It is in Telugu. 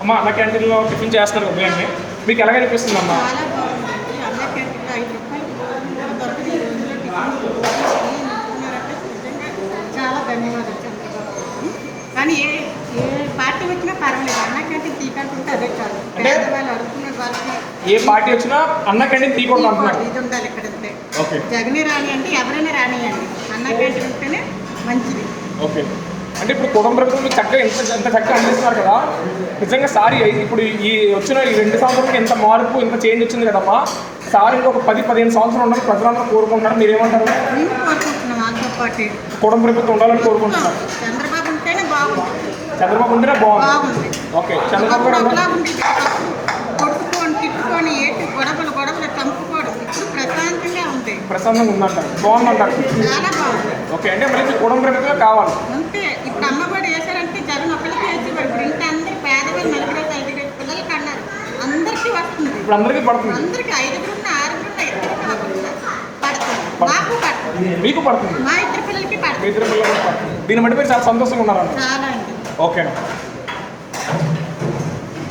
అమ్మ అన్న క్యాంటీన్లో టిఫిన్ చేస్తున్నారు ఉదయాన్నే, మీకు ఎలాగ అనిపిస్తుంది అమ్మా? చాలా బాగుందండి. అన్న క్యాంటీన్లో 5 రూపాయలు భోజనం దొరకదు. ఈ రోజుల్లో టిఫిన్ ఇస్తున్నారంటే నిజంగా చాలా ధన్యవాదాలు చంద్రబాబు. కానీ ఏ పార్టీ వచ్చినా పర్వాలేదు, అన్న క్యాంటీన్ తీకంటుంటే అదే కాదు. పేదవాళ్ళు అడుగుతున్న వాళ్ళకి ఏ పార్టీ వచ్చినా అన్న క్యాంటీన్ తీయకూడదు అంటున్నారు. ఇది ఉండాలి ఇక్కడ ఉంటే. ఓకే, జగనే రానియండి, ఎవరైనా రానియండి, అన్న క్యాంటీన్ ఉంటేనే మంచిది. ఓకే. అంటే ఇప్పుడు కుటుంబ ప్రభుత్వం చక్కగా ఎంత చక్కగా అందిస్తున్నారు కదా, నిజంగా సారి ఇప్పుడు ఈ వచ్చిన ఈ 2 సంవత్సరాలకి ఎంత మార్పు ఇంత చేంజ్ వచ్చింది కదమ్మా. సార్ ఇంకొక 10-15 సంవత్సరాలు ఉండాలని ప్రజలందరూ కోరుకుంటున్నారు, మీరేమంటారు? మేము కోరుకుంటున్నాం వాళ్ళతో పాటు కుటుంబ ప్రభుత్వం ఉండాలని కోరుకుంటున్నారు. చంద్రబాబు ఉంటేనే బాగుంది. చంద్రబాబు ఉంటేనే బాగుంది. ఓకే, చంద్రబాబు గారు కొట్టుకొని తిట్టుకొని ఏటి గొడవలు చంపుకోవడం, ఇప్పుడు ప్రశాంతంగా ఉంది. ప్రశాంతంగా ఉందంటారు, బాగుందంటారు. చాలా బాగుంది. ఓకే, అంటే మళ్ళీ కుటుంబ ప్రభుత్వమే కావాలి. అంతే. ఇప్పుడు అమ్మఒడి వేశారంటే జగన్ ఒకరికి వేసేవాడు, ఇప్పుడు ఇంటి అందరూ పేదవాళ్ళు 4-5 పిల్లలకి అన్నారు, అందరికీ వస్తుంది. ఇప్పుడు అందరికీ పడుతుంది. అందరికి 5 6 పడుతుంది. నాకు పడుతుంది, మీకు పడుతుంది, మా 2 పిల్లలకి మీ పడుతుంది. 2 పిల్లలకి పడుతుంది. దీన్ని బట్టి మీరు చాలా సంతోషంగా ఉన్నారంట. చాలా అండి. ఓకే.